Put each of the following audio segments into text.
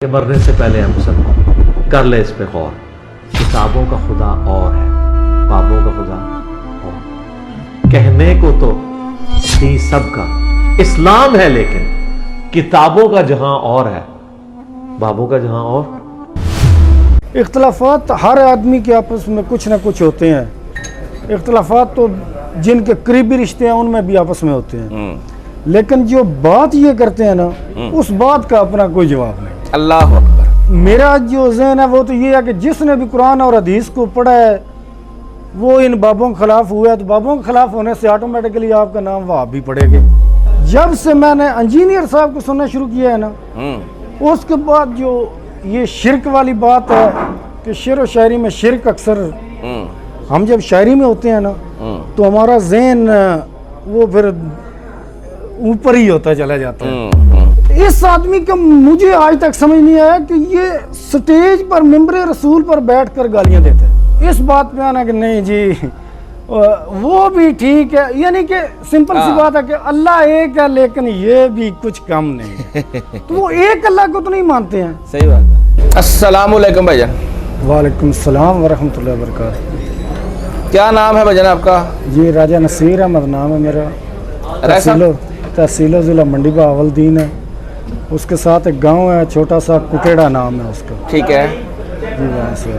कि मरने से पहले हम सब कर ले इस पे गौर। किताबों का खुदा और है, बाबों का खुदा और। कहने को तो दी सबका इस्लाम है, लेकिन किताबों का जहां और है, बाबों का जहां और। इख्तलाफात हर आदमी के आपस में कुछ ना कुछ होते हैं। इख्तलाफात तो जिनके करीबी रिश्ते हैं उनमें भी आपस में होते हैं, लेकिन जो बात ये करते हैं ना, उस बात का अपना कोई जवाब नहीं। अल्लाह अकबर। मेरा जो ज़हन है वो तो ये है कि जिसने भी कुरान और हदीस को पढ़ा है वो इन बाबों के खिलाफ हुआ है, तो बाबों के खिलाफ होने से ऑटोमेटिकली आपका नाम वहाँ भी पड़ेगा। जब से मैंने इंजीनियर साहब को सुनना शुरू किया है ना, उसके बाद जो ये शिरक वाली बात है कि शेर व शायरी में शिरक अक्सर, हम जब शायरी में होते हैं ना तो हमारा ज़हन वो फिर ऊपर ही होता चला जाता है। इस आदमी का मुझे आज तक समझ नहीं आया कि ये स्टेज पर मिंबर रसूल पर बैठकर गालियां देते हैं। इस बात पे आना कि नहीं जी वो भी ठीक है, यानी कि सिंपल सी बात है कि अल्लाह एक है लेकिन ये भी कुछ कम नहीं है। तो वो एक अल्लाह को तो नहीं मानते हैं। सही बात है। अस्सलाम वालेकुम भाईजान। वालेकुम सलाम व रहमतुल्लाहि व बरकातहू। क्या नाम है भाईजान आपका? जी राजा नसीर अहमद नाम है मेरा। तहसील ज़िला मंडी बहावलदीन है, उसके साथ एक गांव है छोटा सा, कुटेड़ा नाम है उसका। ठीक है जी, वहाँ से।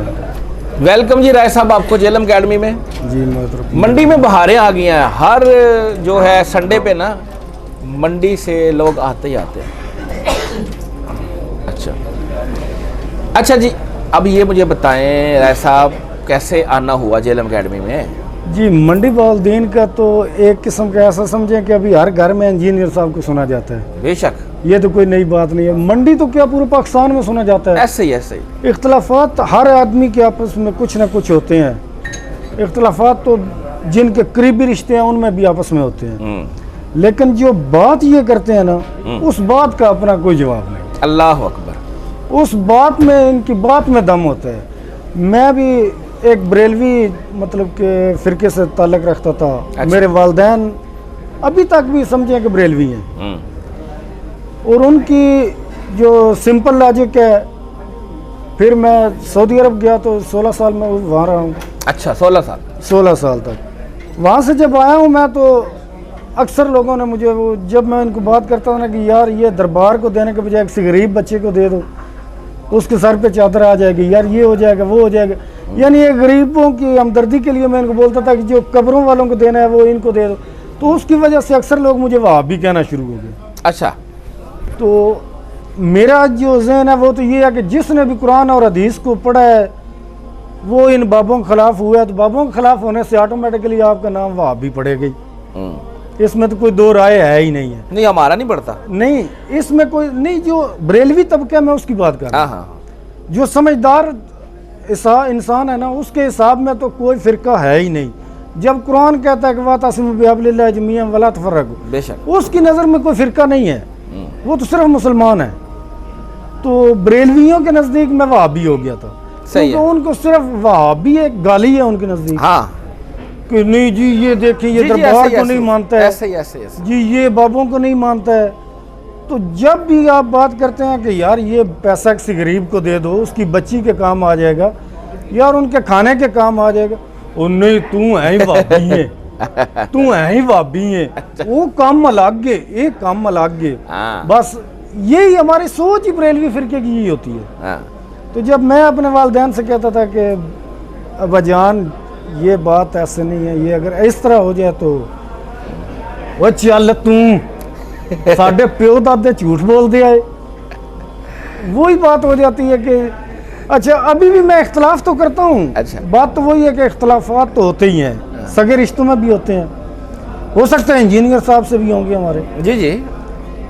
वेलकम जी राय साहब आपको जेलम अकेडमी में। जी मोहतरम। मंडी में बहारें आ गई हैं, हर जो है संडे पे ना मंडी से लोग आते ही आते हैं। अच्छा जी, अब ये मुझे बताएं राय साहब कैसे आना हुआ जेलम अकेडमी में? जी मंडी बहावलदीन का तो एक किस्म का ऐसा समझें कि अभी हर घर में इंजीनियर साहब को सुना जाता है। बेशक, ये तो कोई नई बात नहीं है। मंडी तो क्या पूरे पाकिस्तान में सुना जाता है। ऐसे ही इख्तलाफात हर आदमी के आपस में कुछ ना कुछ होते हैं। इख्तलाफात तो जिनके करीबी रिश्ते हैं उनमें भी आपस में होते हैं, लेकिन जो बात ये करते हैं ना, उस बात का अपना कोई जवाब नहीं। अल्लाह अकबर। उस बात में, इनकी बात में दम होता है। मैं भी एक बरेलवी मतलब के फ़िरके से ताल्लुक़ रखता था। अच्छा। मेरे वालिदैन अभी तक भी समझें कि बरेलवी हैं, और उनकी जो सिंपल लॉजिक है, फिर मैं सऊदी अरब गया तो 16 साल में वहाँ रहा हूँ। अच्छा, 16 साल तक वहाँ से जब आया हूँ मैं, तो अक्सर लोगों ने मुझे वो, जब मैं इनको बात करता हूँ ना कि यार ये दरबार को देने के बजाय किसी गरीब बच्चे को दे दो, उसके सर पे चादर आ जाएगी, यार ये हो जाएगा वो हो जाएगा, यानी ये गरीबों की हमदर्दी के लिए मैं इनको बोलता था कि जो कब्रों वालों को देना है वो इनको दे दो। तो उसकी वजह से अक्सर लोग मुझे वहाँ भी कहना शुरू हो गए। अच्छा, तो मेरा जो ज़हन है वो तो ये है कि जिसने भी कुरान और हदीस को पढ़ा है वो इन बाबों के खिलाफ हुआ है, तो बाबों के खिलाफ होने से ऑटोमेटिकली आपका नाम वहाँ भी पड़ेगा ही। इसमें तो कोई दो राय है ही नहीं है। नहीं, हमारा नहीं पड़ता। नहीं, इसमें कोई नहीं। जो बरेलवी तबका मैं उसकी बात कर रहा हूँ, जो समझदार इंसान है ना, उसके हिसाब में तो कोई फ़िरका है ही नहीं। जब कुरान कहता है कि वातसिमू बिहब्लिल्लाहि जमीअन वला तफर्रकू, बेशक उसकी नज़र में कोई फ़िरका नहीं है, वो तो सिर्फ मुसलमान है। तो बरेलवियों के नज़दीक मैं वहाबी हो गया था। सही है। उनको सिर्फ वहाबी एक गाली है उनके नज़दीक। हाँ, कि नहीं जी ये देखिए ये दरबार को नहीं मानता है, ऐसे जी ये बाबों को नहीं मानता है। तो जब भी आप बात करते हैं कि यार ये पैसा किसी गरीब को दे दो, उसकी बच्ची के काम आ जाएगा, यार उनके खाने के काम आ जाएगा, और नहीं तू है ही वाबी है, तू है ही वाबी है। वो काम अलग है, एक काम अलग है। बस यही हमारी सोच ही बरेलवी फिरके की यही होती है। तो जब मैं अपने वालिदैन से कहता था कि अब्बाजान ये बात ऐसे नहीं है, ये अगर इस तरह हो जाए तो वो चल तू साढ़े प्यो दादे झूठ बोल दिया है, वही बात हो जाती है कि अच्छा अभी भी मैं इख्तलाफ तो करता हूँ। अच्छा, बात तो वही है कि इख्तलाफात तो होते ही हैं, सगे रिश्तों में भी होते हैं, हो सकता है इंजीनियर साहब से भी होंगे हमारे। जी।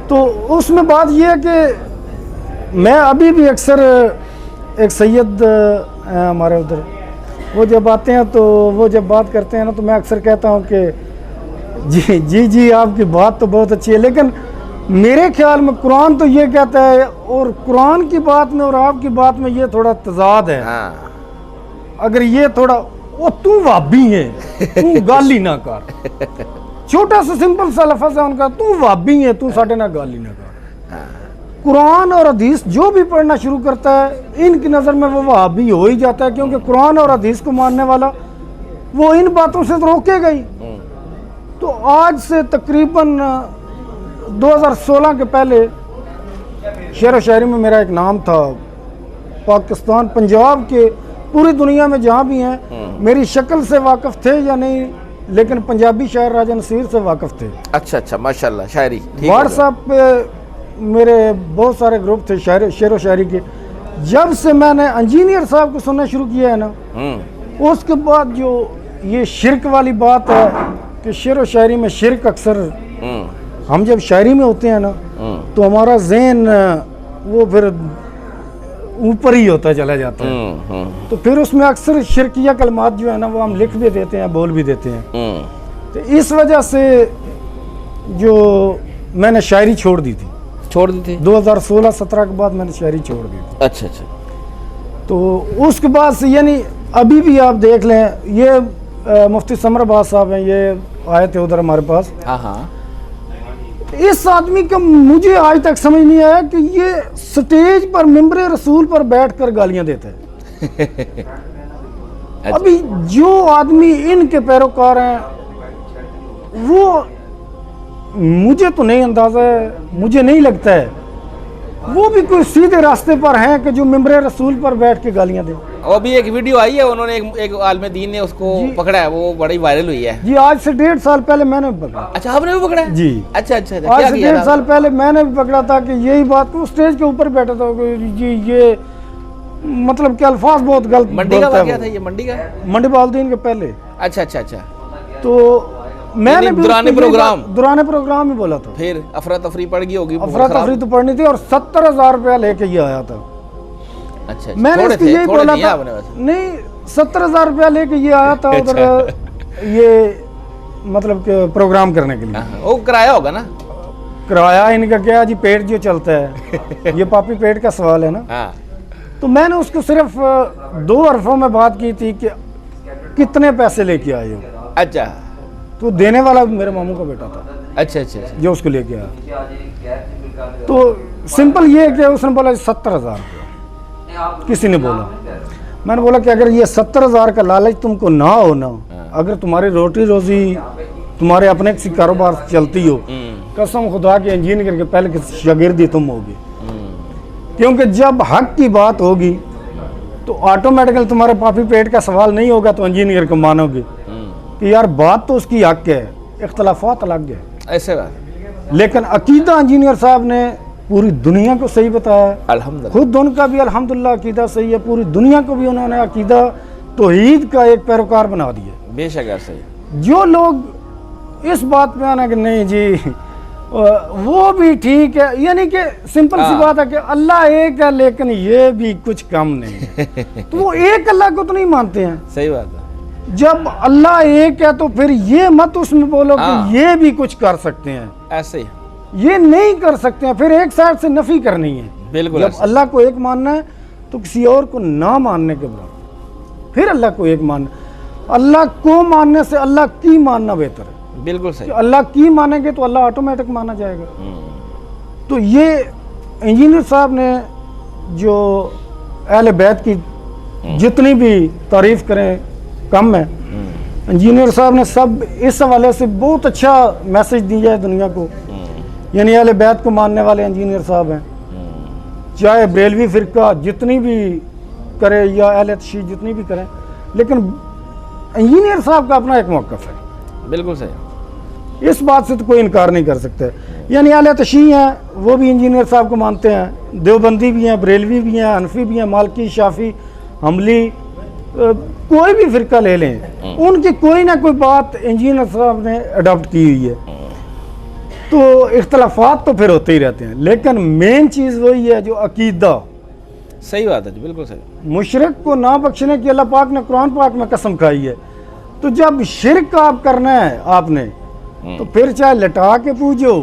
तो उसमें बात यह है कि मैं अभी भी अक्सर, एक सैयद हैं हमारे उधर, वो जब आते हैं तो वो जब बात करते हैं ना, तो मैं अक्सर कहता हूँ कि जी आपकी बात तो बहुत अच्छी है, लेकिन मेरे ख्याल में कुरान तो ये कहता है, और कुरान की बात में और आपकी बात में ये थोड़ा तजाद है। अगर ये थोड़ा, वो तू वाबी है, तू गाली ना कर, छोटा सा सिंपल सा लफ्ज़ है उनका, तू वाबी है, तू साढ़े ना गाली ना कर। कुरान और हदीस जो भी पढ़ना शुरू करता है इनकी नज़र में वो वहाबी हो ही जाता है, क्योंकि कुरान और हदीस को मानने वाला वो इन बातों से तो रोकेगा ही। तो आज से तकरीबन 2016 के पहले शेर व शायरी में मेरा एक नाम था। पाकिस्तान, पंजाब के, पूरी दुनिया में जहाँ भी हैं मेरी शक्ल से वाकिफ़ थे या नहीं, लेकिन पंजाबी शायर राजा नसीर से वाकिफ़ थे। अच्छा अच्छा, माशाल्लाह, शायरी। व्हाट्सएप पे मेरे बहुत सारे ग्रुप थे शेर व शायरी के। जब से मैंने इंजीनियर साहब को सुनना शुरू किया है ना, उसके बाद जो ये शिरक वाली बात है कि शेर व शायरी में शिरक, अक्सर हम जब शायरी में होते हैं ना तो हमारा ज़हन वो फिर ऊपर ही होता चला जाता है, तो फिर उसमें अक्सर शिरकिया कलमात जो है ना वो हम लिख भी देते हैं, बोल भी देते हैं। तो इस वजह से जो मैंने शायरी छोड़ दी थी 2016-17 के बाद मैंने शायरी छोड़ दी थी। अच्छा अच्छा। तो उसके बाद से यानी अभी भी आप देख लें, ये मुफ्ती समर अब्बास साहब हैं, ये आए थे उधर हमारे पास। हाँ हाँ। इस आदमी का मुझे आज तक समझ नहीं आया कि ये स्टेज पर मिंबर रसूल पर बैठकर गालियां देता है। अभी जो आदमी इनके पैरोकार हैं वो, मुझे तो नहीं अंदाजा है, मुझे नहीं लगता है वो भी कोई सीधे रास्ते पर हैं कि जो मिंबर रसूल पर बैठ के गालियां दे। और भी एक वीडियो आई है, उन्होंने एक आलिम दीन ने उसको पकड़ा है, वो बड़ी वायरल हुई है। जी, आज से 1.5 साल पहले मैंने भी पकड़ा। अच्छा, आपने भी पकड़ा है? जी। अच्छा अच्छा। आज से 1.5 साल पहले मैंने भी पकड़ा था कि यही बात को स्टेज के ऊपर बैठा था जी, ये मतलब के अल्फाज बहुत गलत। मंडी का क्या था ये? मंडी का, मंडी बालदीन के पहले। अच्छा अच्छा अच्छा। तो मैंने दुराने प्रोग्राम ही बोला था। फिर अफरा तफरी पड़ गई होगी। अफरा तफरी तो पड़नी थी, और 70,000 रुपया लेके ये आया था। अच्छा, मैंने इसको यही बोला था, नहीं 70,000 रुपया लेके ये आया था उधर ये मतलब के प्रोग्राम करने के लिए। वो किराया होगा ना? किराया इनका क्या जी, पेट जो चलता है ये पापी पेट का सवाल है ना। तो मैंने उसको सिर्फ 2 हरफों में बात की थी कि कितने पैसे लेके आए हो। अच्छा। तो देने वाला मेरे मामू का बेटा था। अच्छा अच्छा, जो उसको लेके आया। तो सिंपल ये है कि उसने बोला 70,000 रुपया, किसी ने बोला। मैंने बोला कि अगर ये 70,000 का लालच तुमको ना हो ना, अगर तुम्हारी रोटी रोजी तुम्हारे अपने किसी कारोबार चलती हो, कसम खुदा के इंजीनियर के पहले किसी शागिर्दी तुम होगी। क्योंकि जब हक की बात होगी तो ऑटोमेटिकली तुम्हारे पापी पेट का सवाल नहीं होगा, तो इंजीनियर को मानोगे कि यार बात तो उसकी हक है, इख्तलाफात अलग है। ऐसे बात। लेकिन अकीदा इंजीनियर साहब ने पूरी दुनिया को सही बताया। अल्हम्दुलिल्लाह। खुद उनका भी अल्हम्दुलिल्लाह अकीदा सही है, पूरी दुनिया को भी उन्होंने अकीदा तौहीद का एक पैरोकार बना दिया। बेशक सही। जो लोग इस बात पे आना कि नहीं जी वो भी ठीक है, यानी कि सिंपल सी बात है कि अल्लाह एक है लेकिन ये भी कुछ कम नहीं है। तो वो एक अल्लाह को तो नहीं मानते हैं। सही बात है। जब अल्लाह एक है तो फिर ये मत उसमें बोलो कि ये भी कुछ कर सकते हैं, ऐसे ही ये नहीं कर सकते हैं, फिर एक साइड से नफी करनी है। बिल्कुल। जब अल्लाह को एक मानना है तो किसी और को ना मानने के बराबर, फिर अल्लाह को एक मानना। अल्लाह को मानने से अल्लाह की मानना बेहतर है। बिल्कुल सही। अल्लाह की मानेंगे तो अल्लाह ऑटोमेटिक माना जाएगा। तो ये इंजीनियर साहब ने जो अहले बैत की जितनी भी तारीफ करें कम है। इंजीनियर साहब ने सब इस हवाले से बहुत अच्छा मैसेज दिया है दुनिया को। यानी अहले बैत को मानने वाले इंजीनियर साहब हैं, चाहे बरेलवी फिरका जितनी भी करे या अहले तशय्युअ जितनी भी करें, लेकिन इंजीनियर साहब का अपना एक मौक़िफ़ है। बिल्कुल सही। इस बात से तो कोई इनकार नहीं कर सकते। यानी अहले तशय्युअ हैं वो भी इंजीनियर साहब को मानते हैं, देवबंदी भी हैं, बरेलवी भी हैं, हनफी भी हैं, मालकी, शाफी, हमली, कोई भी फिरका ले लें, उनकी कोई ना कोई बात इंजीनियर साहब ने अडॉप्ट की हुई है। तो इख्तलाफात तो फिर होते ही रहते हैं, लेकिन मेन चीज़ वही है जो अकीदा। सही बात है जी, बिल्कुल सही। मुशरिक को ना बख्शने की अल्लाह पाक ने कुरान पाक में कसम खाई है। तो जब शिरक आप करना है आपने, तो फिर चाहे लटा के पूजो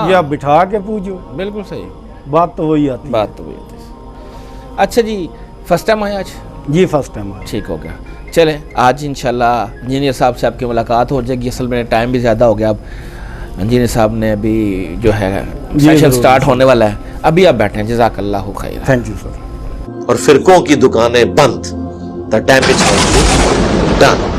या बिठा के पूजो, बिल्कुल सही बात तो वही आती है। बात तो वही आती है। अच्छा जी, फर्स्ट टाइम आए आज? जी फर्स्ट टाइम। ठीक हो गया। चले आज इंशाल्लाह इंजीनियर साहब से आपकी मुलाकात हो जाएगी। असल में टाइम भी ज़्यादा हो गया, अब इंजीनियर साहब ने अभी जो है सेशन स्टार्ट होने वाला है, अभी आप बैठे हैं, जज़ाकल्लाहु खैर। Thank you sir. और फिरकों की दुकानें बंद, the damage has been done।